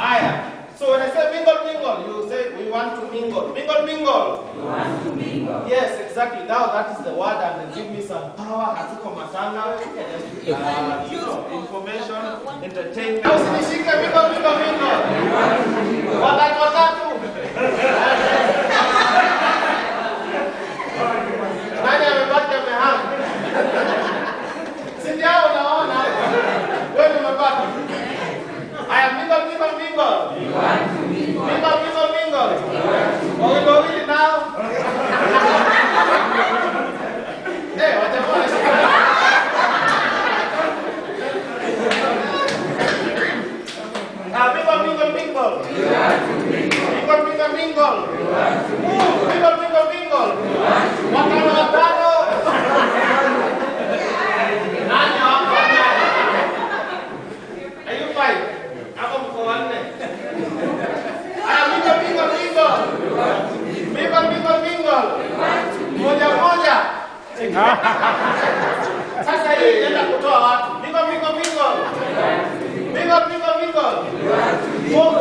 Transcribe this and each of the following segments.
So when I say mingle, mingle, you say we want to mingle. Mingle, mingle. We want to mingle. Yes, exactly. Now that is the word, and they give me some power. Hatuko matanga. Information, entertainment. Usinishike mingle, mingle, mingle. Watatu. Nani amebaki amehama? Si ndio unaona? Wewe umebaki. Mingle, mingle, mingle. We want to mingle. Mingle, mingle, mingle. Wawili now. Hey, watakuwa shika. Mingle, mingle, mingle. We want to mingle. Mingle, mingle, mingle. We want to mingle. Mingle, mingle, mingle. We want to mingle. Watano. Nani wako nani? Are you fine? Hapo mko wanne. Mingle, mingle, mingle. Mingle, mingle, mingle. Moja moja. Sasa hii inaenda kutoa watu. Mingle, mingle, mingle. Mingle, mingle, mingle. Four.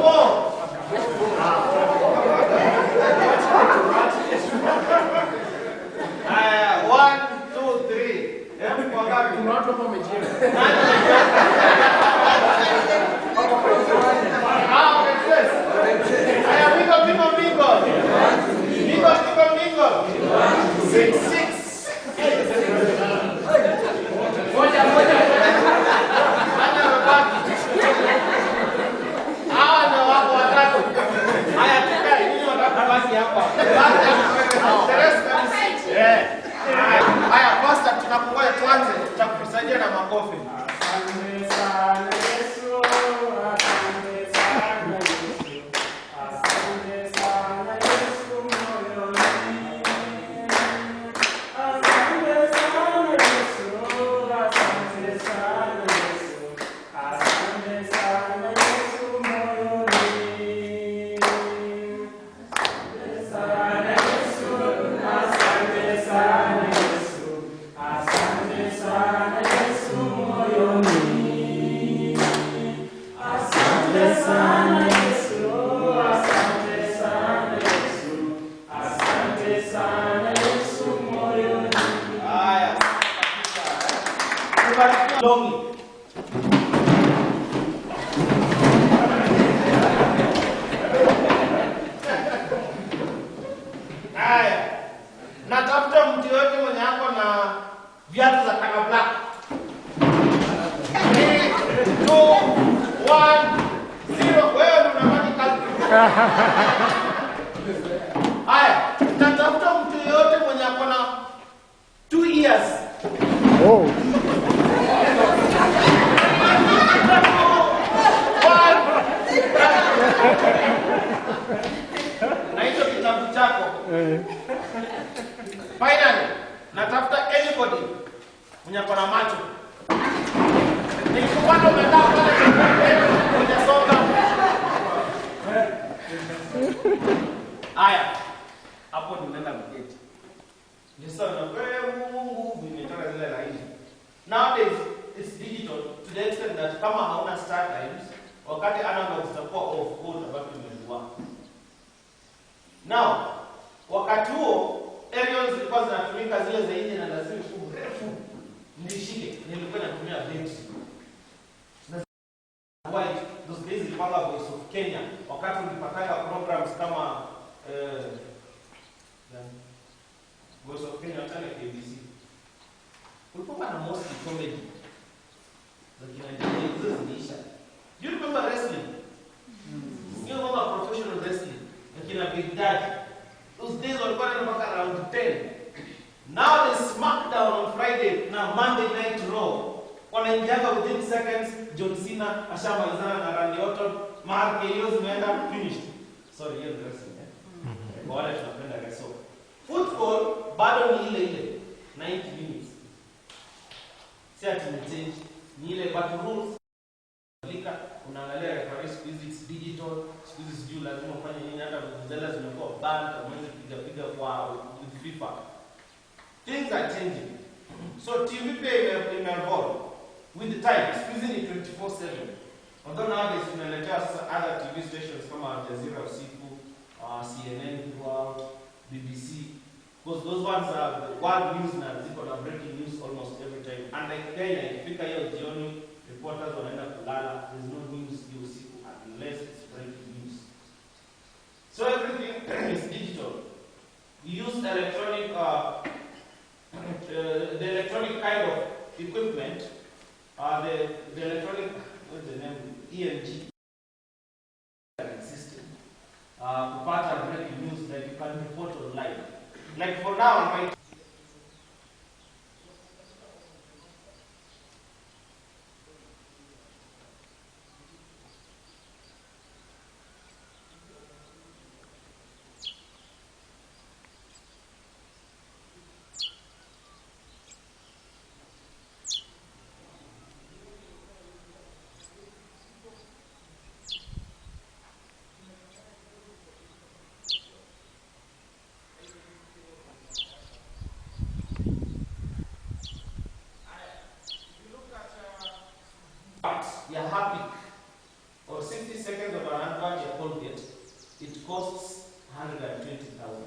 One, two, three. Kwa ngapi? Kuna watu hapa wamejia. Mingle, mingle, mingle. Mingle, mingle, mingle. Six. Moja. Hana mabaki. Hawa ndio wako watatu. Haya tukae, nini wataka basi hapa? Haya, pastor tunakungoja tuanze, tutakusaidia na makofi. Asante sana Yesu, asante sana Yesu, asante sana Yesu moyoni. Asante sana Yesu, asante sana Yesu, asante sana Yesu moyoni. Asante sana Yesu, asante sana Yesu, asante sana Yesu moyoni. Asante sana Yesu, asante sana Yesu, asante sana Yesu moyoni. Haya. Kubarikiwa longi. Haya. Natafuta mtu yote mwenye ako na viatu za color black. 3, 2, 1, 0. Wewe unamani kazi. Haya, natafuta mtu yote mwenye ako na 2 ears. Oh. Na hicho kitabu chako. Finally, natafuta anybody mwenye ako na macho. Nikupata umekaa pale kwenye soka. Haya. Hapo ninaenda mketi. Yesu anapewa Mungu vimetoka zile laini. Nowadays it's digital to the extent that kama hauna start times wakati analog zitakuwa off code sababu imezua. Now, wakati huo aerials zilikuwa zinatumika zile za nje na lazima kubrefu. Nilishike, nilikuwa natumia battery. White, those days ilikuwa Voice of Kenya. Wakati ulipataka programs kama Voice of Kenya hata KBC. Kulikuwa na mostly comedy. Lakini hizo ziliisha. Do you remember wrestling? You remember professional wrestling? Lakini Big Daddy. Those days walikuwa mpaka around 10. Now they SmackDown on Friday na Monday Night Raw. Wanaingiaga within seconds, John Cena ashamalizana na Randy Orton, Mark hiyo zimeenda finished. Sorry, hiyo ndio wrestling. Kwa wale tunapenda wrestling. Football bado ni ile 90 minutes. Si ati change ni ile but rules. Lika unaangalia referee physics digital, physics juu lazima ufanye nini hata vizela zimekuwa banned ambazo piga kwa FIFA. Things are changing. So TV pia imevolve with the time. Squeezing it 24/7. Although nowadays tunaletea other TV Jazeera usiku, CNN World, BBC, because those ones are the world news na ziko na breaking news almost every time. And like Kenya, ikifika hiyo jioni, reporters wanaenda kulala, there's no news hiyo usiku unless it's breaking news. So everything is digital. We use electronic, the electronic kind of equipment, the electronic, what's the name, EMG system, kupata breaking news that you can report online. Like for now, I might you're happy, or 60 seconds of an advert you're Colgate, it costs 120,000.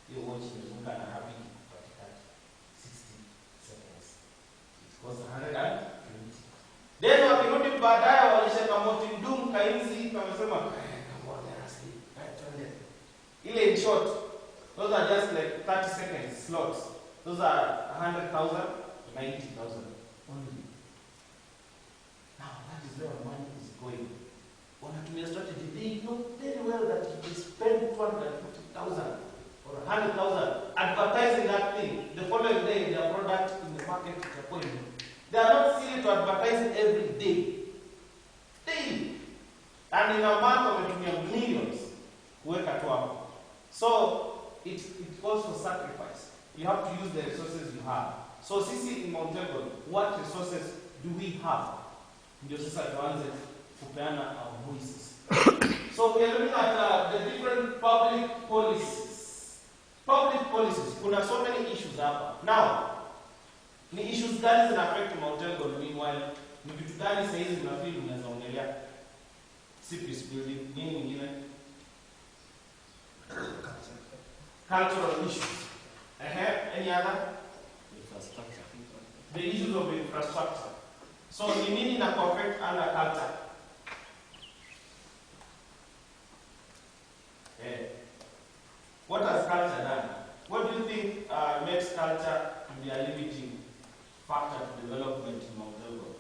You're watching the movie and happy, but it has 60 seconds. It costs 120. Then wakirudi baadaye walishaka motindumu kainzi kamesema kamoja asli kaitole. Ile in short, those are just like 30 seconds slots. Those are 100,000. 90,000 only. Now that is where money is going. Wanatumia strategy. They know very well that if they spend 250,000 or 100,000 advertising that thing, the following day their product in the market is appointed. They are not silly to advertise every day. Daily. And in a month wametumia millions kuweka tu hapo. So it calls for sacrifice. You have to use the resources you have. So sisi in Mount Elgon, what resources do we have? Ndio sasa tuanze kupeana our voices. So we are looking at the different public policies. Public policies, kuna so many issues hapa. Now, ni issues gani zina affect Mount Elgon meanwhile? Ni vitu gani sasa hizi mnafeel mnaweza ongelea? Peace building, nini nyingine? Cultural issues. Any other? The issues of infrastructure. So, ni nini na affect under culture? What has culture done? What do you think makes culture to be a limiting factor to development in Mount Elgon?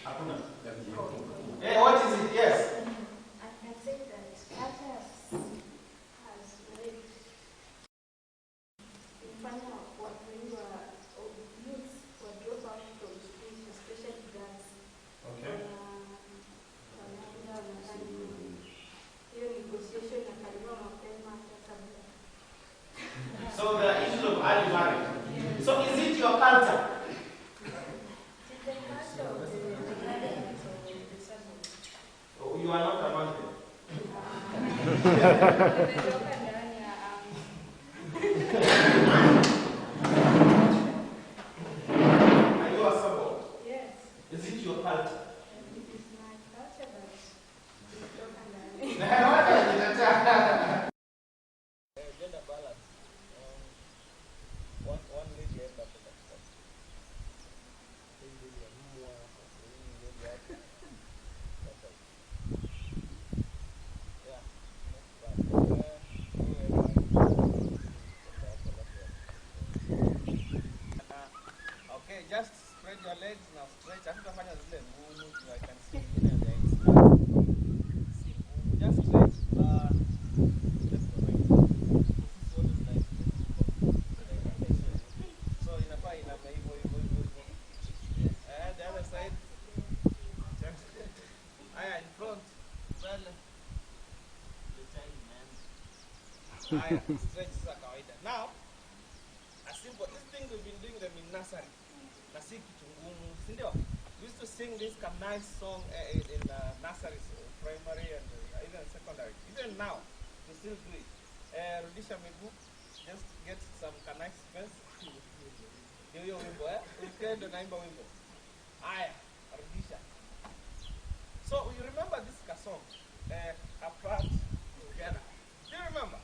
Hakuna. What is it? Yes. I can say that culture has made in front of what we were youths were dropped out from schools, especially girls. Okay. Hiyo negotiation ya karibu mapema kabla. So the issue of early marriage. So is it your culture? Oh, you are not among them. Are you a support? Yes. Is it your culture? It is my culture that is Gender balance. One lady had that. Okay, just spread your legs now. Stretch. Hatutafanya zile ngumu so I can see the legs. Just stretch. Left or right. This is what is like. So inafaa inama hivyo. The other side. Aya, in front. Well. The child man. Aya, stretch za kawaida. Now, a simple. These things we've been doing them in nursery. Na si kitu ngumu, si ndio? We used to sing this nice song in nursery, primary and even secondary. Even now, we still do it. Rudisha miguu, just get some nice space. Ndio hiyo wimbo, Weekend naimba wimbo. Aya, rudisha. So you remember this kasong? Apart together. Do you remember?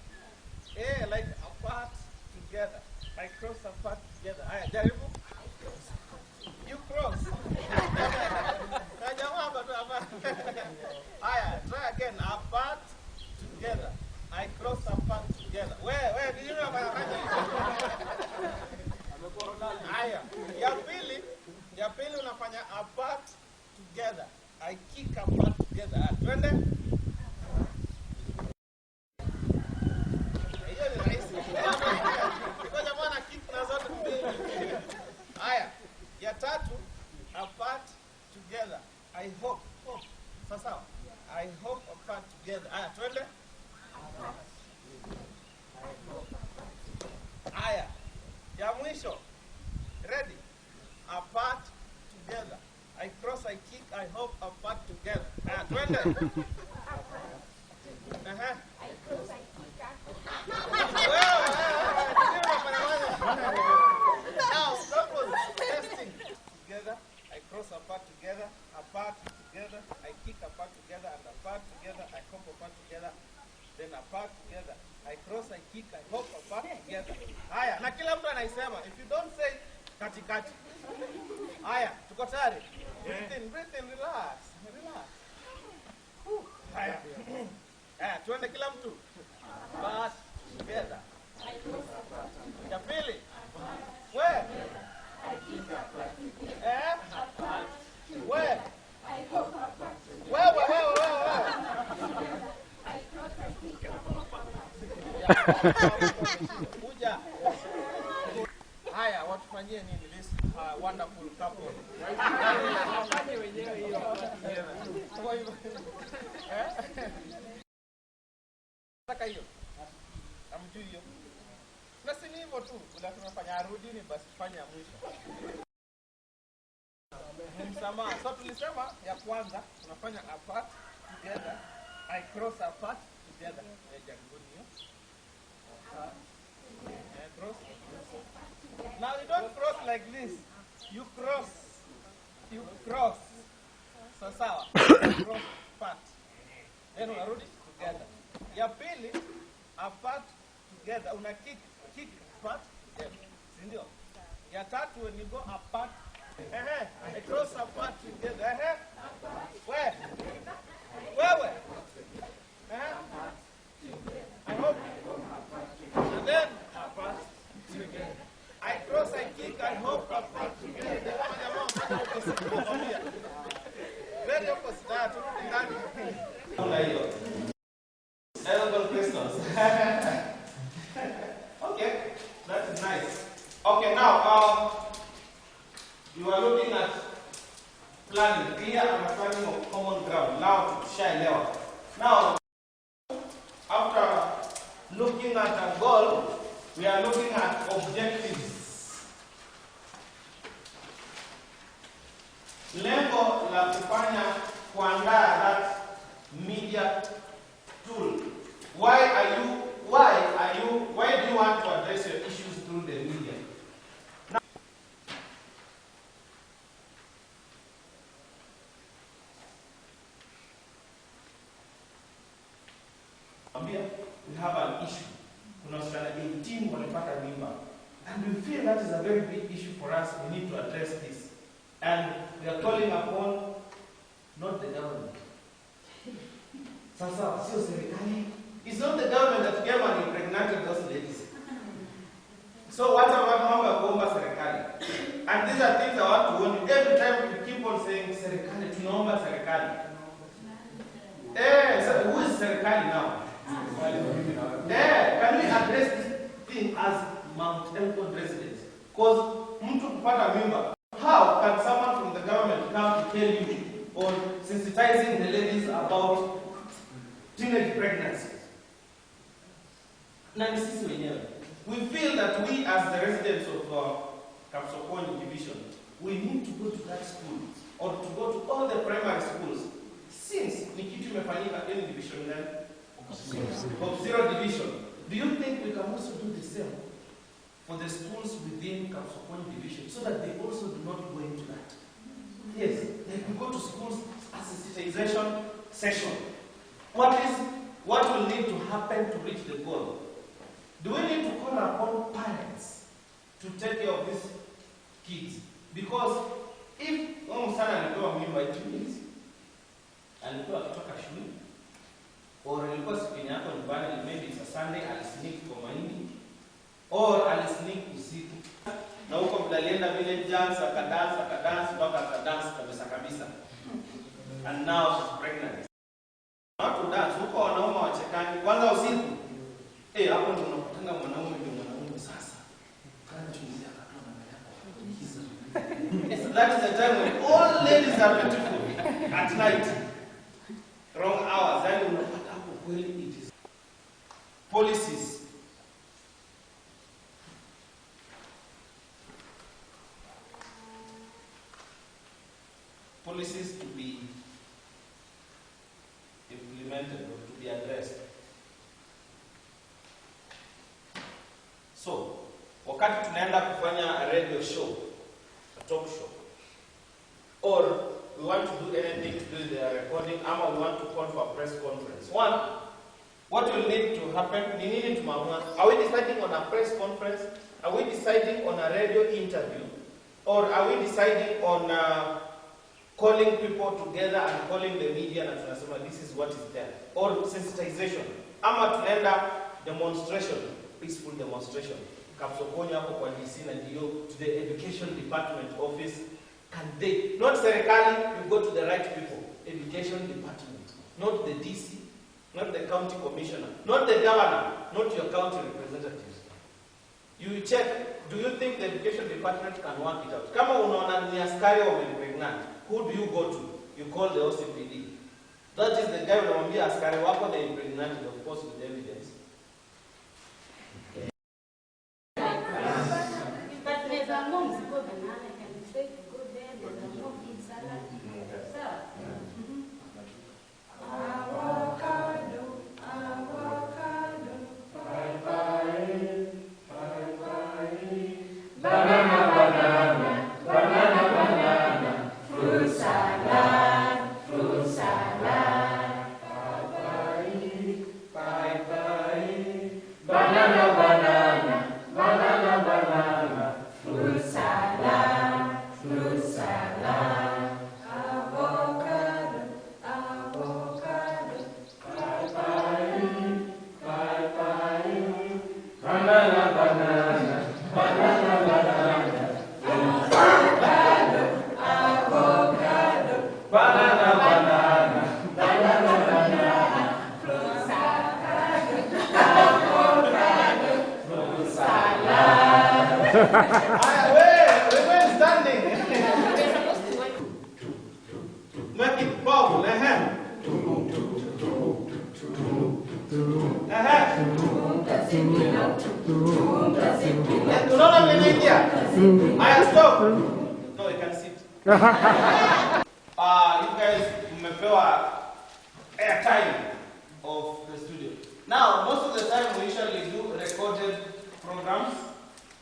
Like apart together. I cross apart together. Aya, jaribu. You cross. Aya, try again. Apart together. I cross apart together. Where? Did you remember? Aya, ya pili unafanya apart together. I kick apart together. Twende. Hiyo ni rahisi. Kwa jamaa kick na zote mbili. Aya, ya tatu apart together. I hope. Sasa, I hope apart together. Aya, twende. Aya, ya mwisho. Ready? Apart together. I cross, I kick, I hop apart together. Twende. I cross, I kick, Now, that was testing. Together, I cross apart together, I kick apart together, and apart together, I hop apart together, then apart together. I cross, I kick, I hop apart together. Haya, na kila mtu anaisema. If you don't say katikati. Haya, tuko tayari? Breathe in, relax. Haya. Tuende kila mtu. Apart together. Ya pili. Where? Where? Kuja. Haya, watufanyie nini this wonderful couple? Wafanye wenyewe hiyo. Saka hiyo. Amjui hiyo. Na si ni hivyo tu, tunafanya arudini basi fanya ya mwisho. Msamaha. So tulisema ya kwanza tunafanya apart together. I cross apart together. Jaribuni hiyo. Cross. Now you don't cross like this. You cross. So sawa. Cross part. Then unarudi together. Ya pili apart together. Una kick part together. Sindio? Ya tatu when you go apart. I cross apart together. Where? I hope. And then apart together. I cross, I kick, I hope apart together. Very opposite. Okay, that is nice. Okay, now you are looking at planning, clear understanding of common ground. Now to share level. Now, after looking at a goal, we are looking at objectives. Lengo la kufanya kuandaa that media tool. Why do you want to address your issues through the media? We have an issue. Kuna wasichana 18 walipata mimba. And we feel that is a very big issue for us. We need to address this. And we are calling upon not the government. Sasa, sio serikali. It's not the government that came and impregnated those ladies. So what about mambo ya kuomba serikali? And these are things I want to warn you. Every time you keep on saying serikali, tunaomba serikali. So who is serikali now? Can we address this thing as Mount Elgon residents? Because mtu kupata mimba. How can someone from the government come to tell you on sensitizing the ladies about teenage pregnancies? We feel that we as the residents of kasokwony division, we need to go to that school or to go to all the primary schools. Since ni kitu imefanyika in division then of 0 division, do you think we can also do the same for the schools within kasokwony division so that they also do not go into that? sensitization session. What will need to happen to reach the goal? Do we need to call upon parents to take care of these kids? Because if msichana alipewa mimba, it means alikuwa kutoka shule, or ilikuwa siku yako nyumbani, maybe it's a Sunday, alisneak kwa mahindi, or alisneak usiku. Na huko mtalienda village dance, akadance, mpaka akadance kabisa. And now she's pregnant. Not to dance, huko wanaume wachekani. Kwanza usiku, hapo ndio unakutana mwanaume sasa. Kanchuzia katona na yako. That is the time when all ladies are beautiful at night. Wrong hours. Then unapata hapo kweli it is. Policies. Policies to be implemented or to be addressed. So, wakati tunaenda kufanya a radio show, a talk show, or we want to do anything to do with the recording, or we want to call for a press conference. One, what will need to happen? Are we deciding on a press conference? Are we deciding on a radio interview? Or are we deciding on calling people together and calling the media and tunasema this is what is there? Or sensitization? Ama tunaenda demonstration, peaceful demonstration. Kasokwony hapo kwa DC na ndio to the education department office. Can they, not serikali, you go to the right people. Education department, not the DC, not the county commissioner, not the governor, not your county representatives. You check, do you think the education department can work it out? Kama unaona ni askari wamempregnant, who do you go to? You call the OCPD. That is the guy unamwambia askari wako they impregnated, of course with evidence. But there's a moms go banana, can you say go there, there's a mom eat salad. So, avocado, bye-bye. Banana, fruit salad, bye-bye. Banana, fruit salad, avocado, bye-bye. Banana, Remain standing. Make it powerful. Unaona mnaingia? Haya, stop. No, you can sit. You guys mmepewa airtime of the studio. Now, most of the time we usually do recorded programs,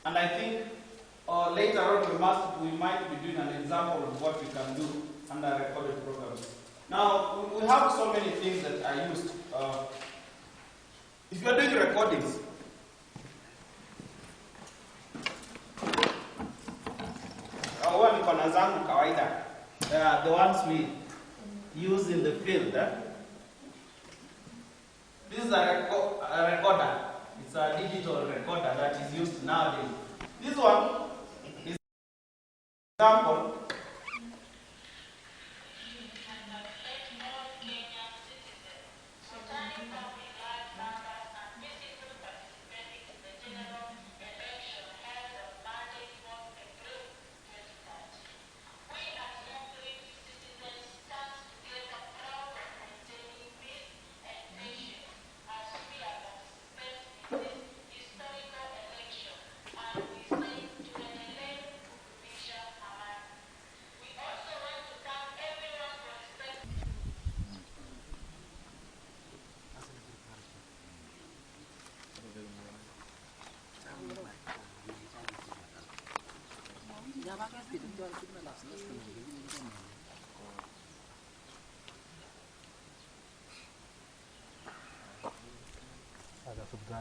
and I think later on we might be doing an example of what we can do under recorded programs. Now, we have so many things that are used. If you're doing recordings, the ones we use in the field. This is a recorder. It's a digital recorder that is used nowadays. This one is an example. So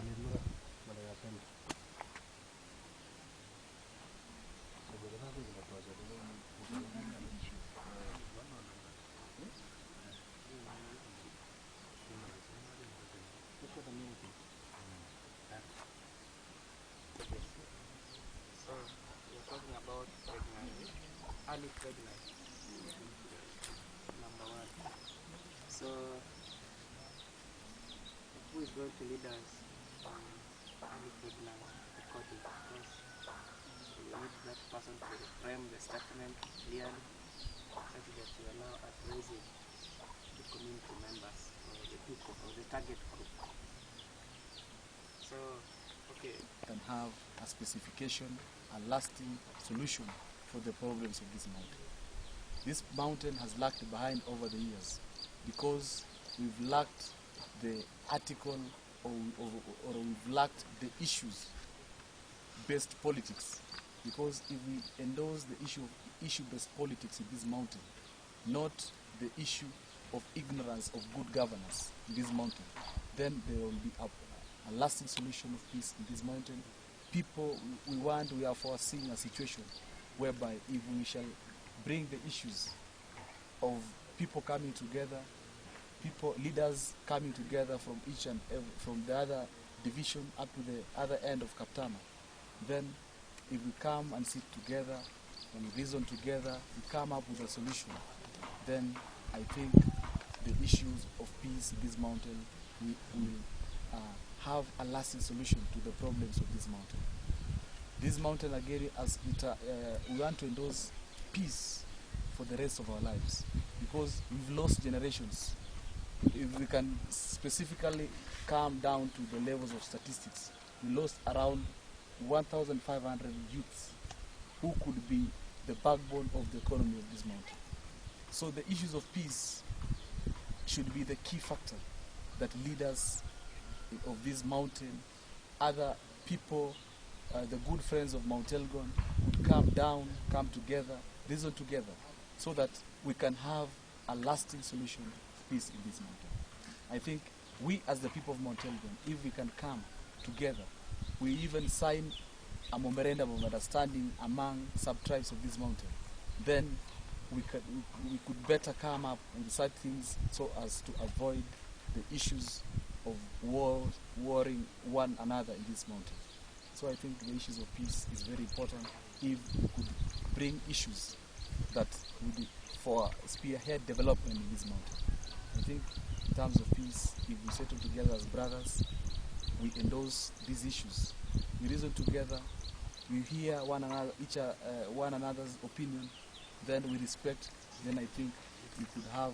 we're talking about pregnancy, early pregnancy, number one. So who is going to lead us on early pregnancy recording? Because we need that person to frame the statement clearly, such that you are now addressing the community members or the people or the target group. So, okay. Can have a specification, a lasting solution for the problems of this mountain. This mountain has lagged behind over the years because we've lacked the article or we've lacked the issues-based politics. Because if we endorse the issue-based politics in this mountain, not the issue of ignorance of good governance in this mountain, then there will be a lasting solution of peace in this mountain. People, we are foreseeing a situation whereby if we shall bring the issues of people coming together, leaders coming together from each and every, from the other division up to the other end of Kaptama, then if we come and sit together and reason together, we come up with a solution, then I think the issues of peace in this mountain will have a lasting solution to the problems of this mountain. This mountain again, we want to endorse peace for the rest of our lives because we've lost generations. If we can specifically come down to the levels of statistics, we lost around 1,500 youths who could be the backbone of the economy of this mountain. So the issues of peace should be the key factor that leaders of this mountain, other people, the good friends of Mount Elgon would come together, reason together, so that we can have a lasting solution of peace in this mountain. I think we as the people of Mount Elgon, if we can come together, we even sign a memorandum of understanding among sub-tribes of this mountain, then we could better come up with such things so as to avoid the issues of warring one another in this mountain. So I think the issues of peace is very important if we could bring issues that would spearhead development in this mountain. I think in terms of peace, if we settle together as brothers, we endorse these issues. We reason together, we hear one another's opinion, then we respect, then I think we could have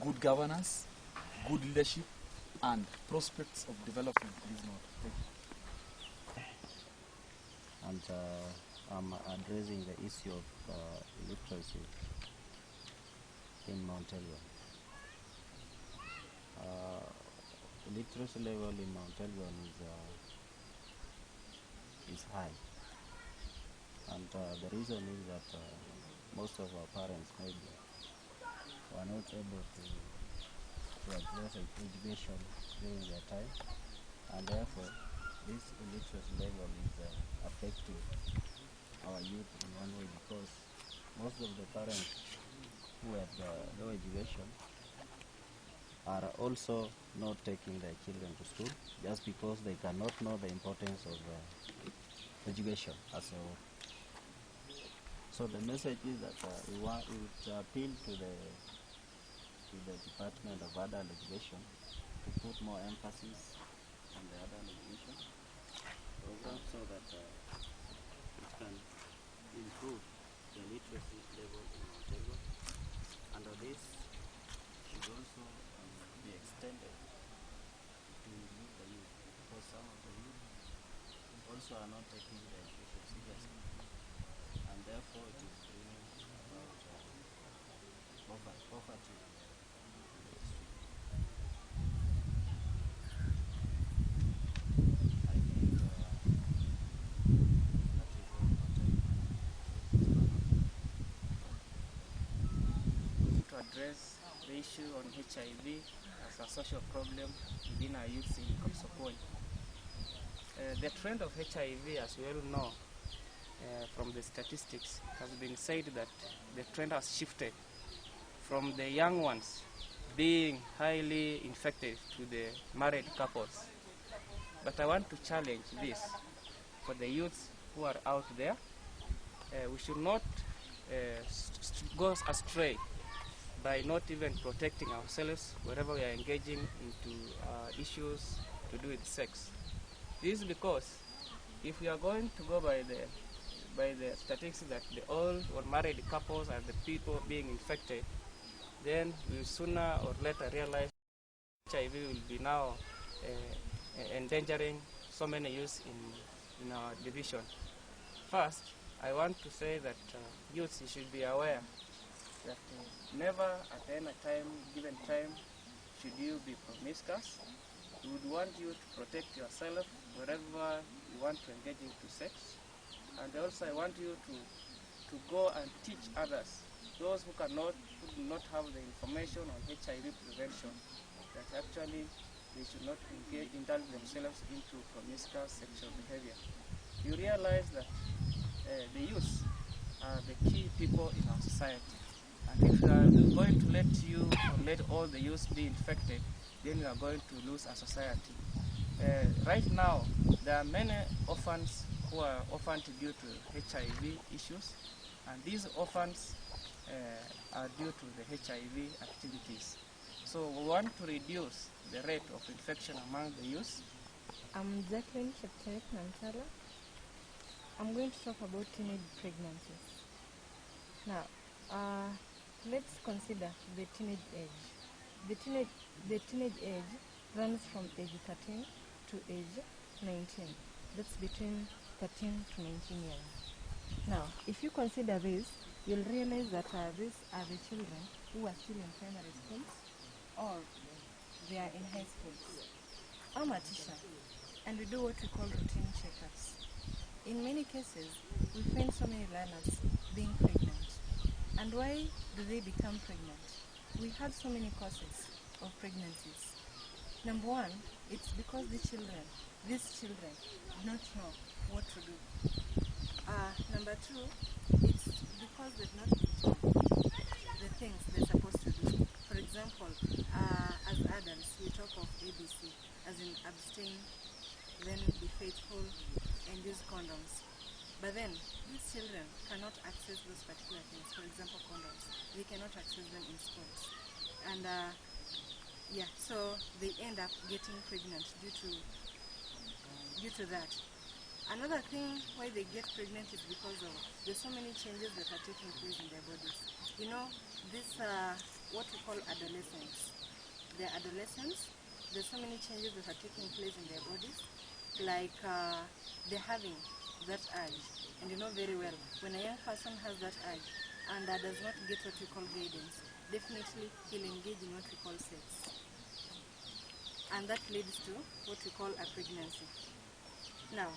good governance, good leadership, and prospects of development in this mountain. Thank you. And I'm addressing the issue of literacy in Mount Elgon. Literacy level in Mount Elgon is high, and the reason is that most of our parents maybe were not able to address education during their time, and therefore this illiteracy level is affecting our youth in one way, because most of the parents who have low education are also not taking their children to school just because they cannot know the importance of education as a whole. So the message is that we appeal to the Department of Adult Education to put more emphasis on the adult education program so that it can improve the literacy level in Mount Elgon. Under this should also be extended to include the youth, because some of the youth also are not taking the education seriously, and therefore it is bringing about poverty in the district. I think that is all what To address the issue on HIV as a social problem within our youth in Kasokwony. The trend of HIV, as we all know from the statistics, has been said that the trend has shifted from the young ones being highly infected to the married couples. But I want to challenge this for the youths who are out there. We should not go astray by not even protecting ourselves wherever we are engaging into issues to do with sex. This is because if we are going to go by the statistics that all married couples are the people being infected, then we will sooner or later realize HIV will be now endangering so many youths in our division. First, I want to say that youths should be aware that never at any given time should you be promiscuous. We would want you to protect yourself wherever you want to engage into sex. And also I want you to go and teach others, those who do not have the information on HIV prevention, that actually they should not indulge themselves into promiscuous sexual behavior. You realize that the youth are the key people in our society. And if we are going to let all the youth be infected, then we are going to lose our society. Right now, there are many orphans who are orphaned due to HIV issues, and these orphans are due to the HIV activities. So we want to reduce the rate of infection among the youth. I'm Jacqueline Sheptek Nantala. I'm going to talk about teenage pregnancies. Now, let's consider the teenage age. The teenage age runs from age 13 to age 19. That's between 13 to 19 years. Now, if you consider this, you'll realize that these are the children who are still in primary schools or they are in high schools. I'm a teacher, and we do what we call routine checkups. In many cases, we find so many learners being pregnant. And why do they become pregnant? We have so many causes of pregnancies. Number one, it's because these children do not know what to do. Number two, it's because they've not been taught the things they're supposed to do. For example, as adults, we talk of ABC, as in abstain, then be faithful, and use condoms. But then, these children cannot access those particular things. For example, condoms. They cannot access them in schools. And so they end up getting pregnant due to that. Another thing why they get pregnant is because of there's so many changes that are taking place in their bodies. You know, this what we call adolescents. They're adolescents. There's so many changes that are taking place in their bodies, like they're having that urge. And you know very well, when a young person has that urge and does not get what we call guidance, definitely he'll engage in what we call sex. And that leads to what we call a pregnancy. Now,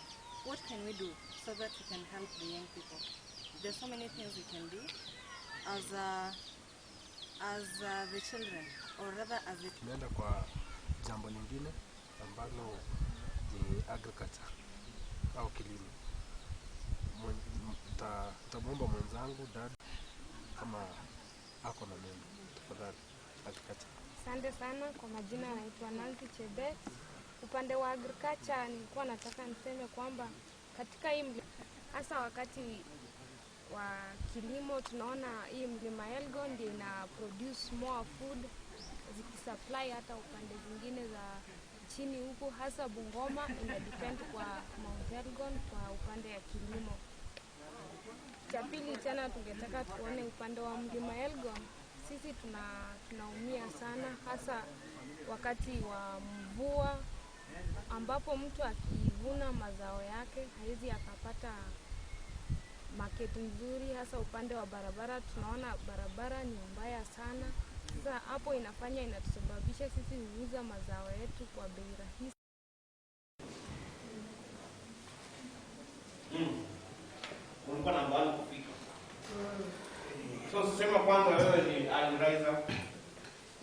what can we do so that we can help the young people? There's so many things we can do as the children, or rather as the... Tunaenda kwa jambo lingine ambalo ni agriculture au kilimo. Nitamwomba mwenzangu dad kama ako na neno. Tafadhali, agriculture. Asante sana, kwa majina naitwa Nancy Chebet. Upande wa agriculture nilikuwa nataka niseme kwamba katika hii hasa wakati wa kilimo tunaona hii mlima Elgon ndio ina produce more food zikisupply hata upande zingine za chini huko, hasa Bungoma ina depend kwa Mount Elgon kwa upande ya kilimo. Cha pili tena tungetaka tuone upande wa mlima Elgon, sisi tunaumia sana hasa wakati wa mvua, ambapo mtu akivuna mazao yake hawezi akapata market nzuri. Hasa upande wa barabara tunaona barabara ni mbaya sana. Sasa hapo inatusababisha sisi kuuza mazao yetu kwa bei rahisi. Ulikuwa na mbali kufika. So sema kwanza wewe ni agriculture.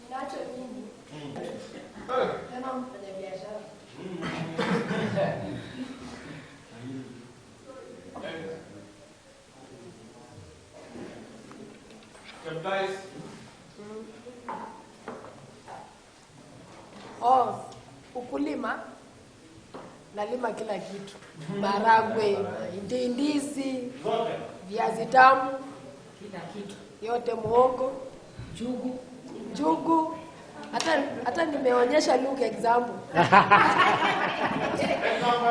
Ninacho nyingi. Kama mfanya biashara. Guys. Ukulima nalima kila kitu, maragwe, ndizi, viazi tamu, kila kitu yote, muhogo, njugu, hata nimeonyesha Luke example.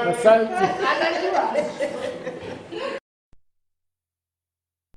Asante. Anajua.